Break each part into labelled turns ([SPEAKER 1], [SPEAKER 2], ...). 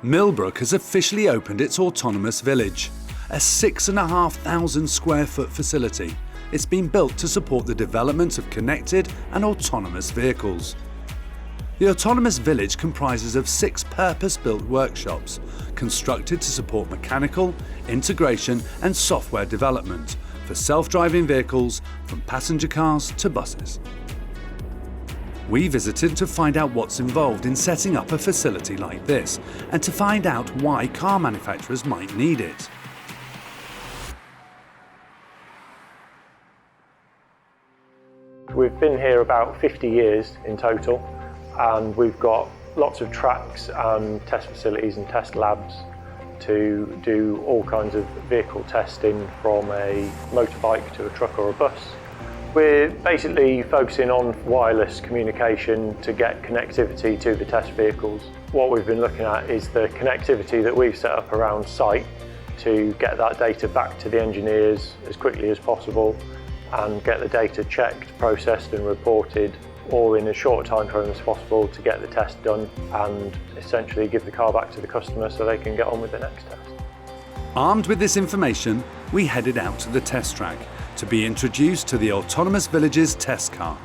[SPEAKER 1] Millbrook has officially opened its autonomous village, a 6,500 square foot facility. It's been built to support the development of connected and autonomous vehicles. The autonomous village comprises of 6 purpose-built workshops constructed to support mechanical, integration and software development for self-driving vehicles from passenger cars to buses. We visited to find out what's involved in setting up a facility like this and to find out why car manufacturers might need it.
[SPEAKER 2] We've been here about 50 years in total, and we've got lots of tracks and test facilities and test labs to do all kinds of vehicle testing, from a motorbike to a truck or a bus. We're basically focusing on wireless communication to get connectivity to the test vehicles. What we've been looking at is the connectivity that we've set up around site to get that data back to the engineers as quickly as possible and get the data checked, processed and reported all in as short a time frame as possible to get the test done and essentially give the car back to the customer so they can get on with the next test.
[SPEAKER 1] Armed with this information, we headed out to the test track to be introduced to the Autonomous Village's test car.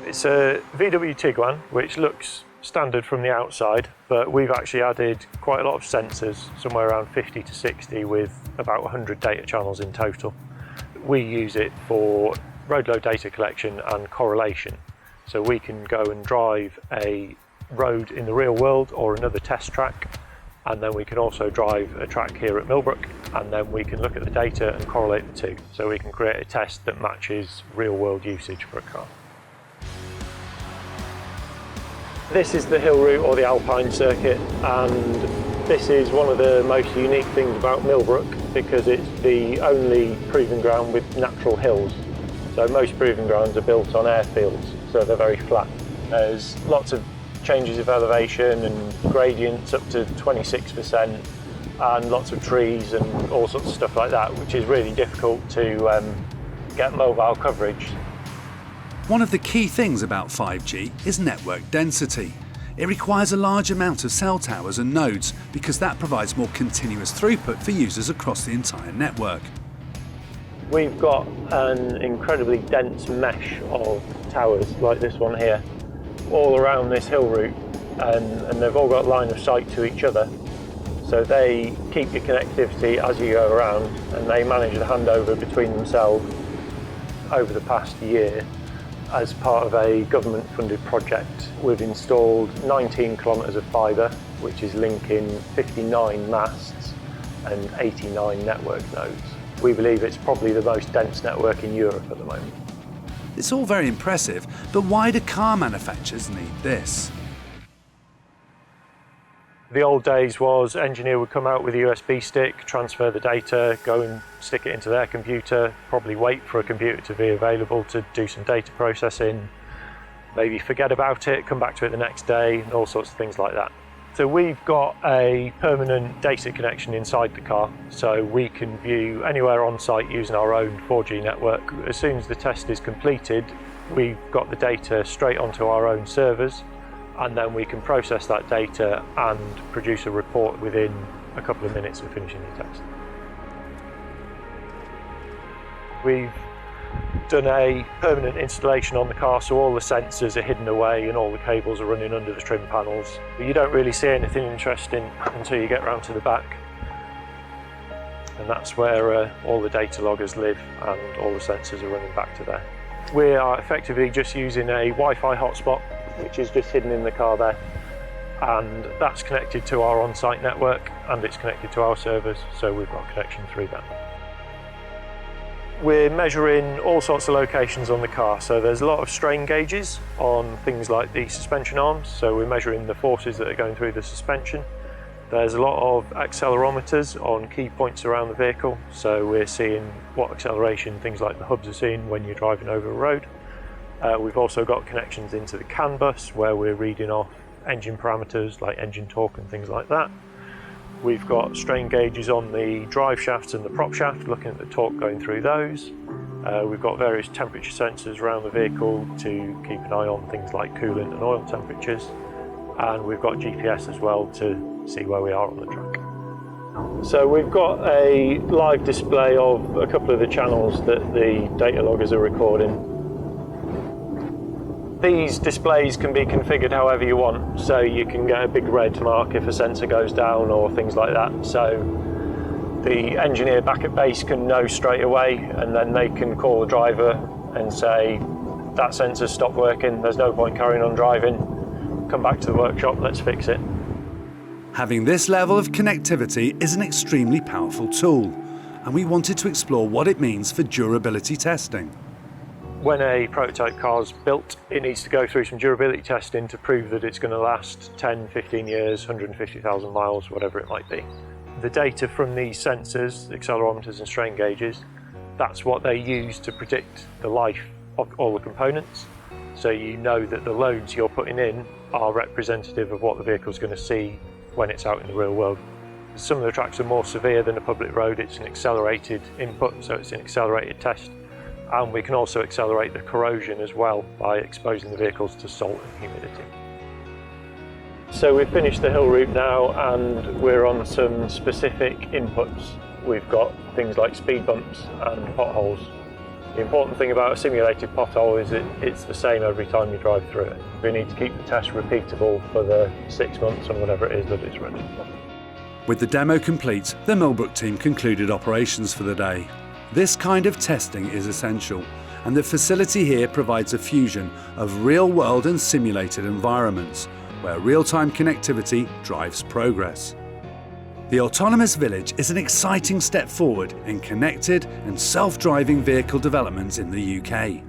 [SPEAKER 2] It's a VW Tiguan, which looks standard from the outside, but we've actually added quite a lot of sensors, somewhere around 50 to 60 with about 100 data channels in total. We use it for road load data collection and correlation. So we can go and drive a road in the real world or another test track, and then we can also drive a track here at Millbrook, and then we can look at the data and correlate the two. So we can create a test that matches real world usage for a car. This is the hill route or the Alpine circuit, and this is one of the most unique things about Millbrook because it's the only proving ground with natural hills. So most proving grounds are built on airfields, so they're very flat. There's lots of changes of elevation and gradients up to 26%, and lots of trees and all sorts of stuff like that, which is really difficult to get mobile coverage.
[SPEAKER 1] One of the key things about 5G is network density. It requires a large amount of cell towers and nodes because that provides more continuous throughput for users across the entire network.
[SPEAKER 2] We've got an incredibly dense mesh of towers like this one here all around this hill route, and they've all got line of sight to each other, so they keep your connectivity as you go around, and they manage the handover between themselves. Over the past year, as part of a government funded project, we've installed 19 kilometres of fibre, which is linking 59 masts and 89 network nodes. We believe it's probably the most dense network in Europe at the moment.
[SPEAKER 1] It's all very impressive, but why do car manufacturers need this?
[SPEAKER 2] The old days was engineer would come out with a USB stick, transfer the data, go and stick it into their computer, probably wait for a computer to be available to do some data processing, maybe forget about it, come back to it the next day, and all sorts of things like that. So we've got a permanent data connection inside the car, so we can view anywhere on site using our own 4G network. As soon as the test is completed, we've got the data straight onto our own servers, and then we can process that data and produce a report within a couple of minutes of finishing the test. We've done a permanent installation on the car, so all the sensors are hidden away and all the cables are running under the trim panels. But you don't really see anything interesting until you get round to the back, and that's where all the data loggers live and all the sensors are running back to there. We are effectively just using a Wi-Fi hotspot, which is just hidden in the car there, and that's connected to our on-site network and it's connected to our servers, so we've got connection through that. We're measuring all sorts of locations on the car, so there's a lot of strain gauges on things like the suspension arms, so we're measuring the forces that are going through the suspension. There's a lot of accelerometers on key points around the vehicle, so we're seeing what acceleration things like the hubs are seeing when you're driving over a road. We've also got connections into the CAN bus where we're reading off engine parameters like engine torque and things like that. We've got strain gauges on the drive shafts and the prop shaft, looking at the torque going through those. We've got various temperature sensors around the vehicle to keep an eye on things like coolant and oil temperatures. and we've got GPS as well to see where we are on the track. So we've got a live display of a couple of the channels that the data loggers are recording. These displays can be configured however you want, so you can get a big red mark if a sensor goes down or things like that. So the engineer back at base can know straight away, and then they can call the driver and say, that sensor's stopped working, there's no point carrying on driving, come back to the workshop, let's fix it.
[SPEAKER 1] Having this level of connectivity is an extremely powerful tool, and we wanted to explore what it means for durability testing.
[SPEAKER 2] When a prototype car's built, it needs to go through some durability testing to prove that it's going to last 10, 15 years, 150,000 miles, whatever it might be. The data from these sensors, accelerometers and strain gauges, that's what they use to predict the life of all the components. So you know that the loads you're putting in are representative of what the vehicle's going to see when it's out in the real world. Some of the tracks are more severe than a public road. It's an accelerated input, so it's an accelerated test. And we can also accelerate the corrosion as well by exposing the vehicles to salt and humidity. So we've finished the hill route now, and we're on some specific inputs. We've got things like speed bumps and potholes. The important thing about a simulated pothole is it's the same every time you drive through it. We need to keep the test repeatable for the 6 months or whatever it is that it's running.
[SPEAKER 1] With the demo complete, the Millbrook team concluded operations for the day. This kind of testing is essential, and the facility here provides a fusion of real-world and simulated environments, where real-time connectivity drives progress. The Autonomous Village is an exciting step forward in connected and self-driving vehicle development in the UK.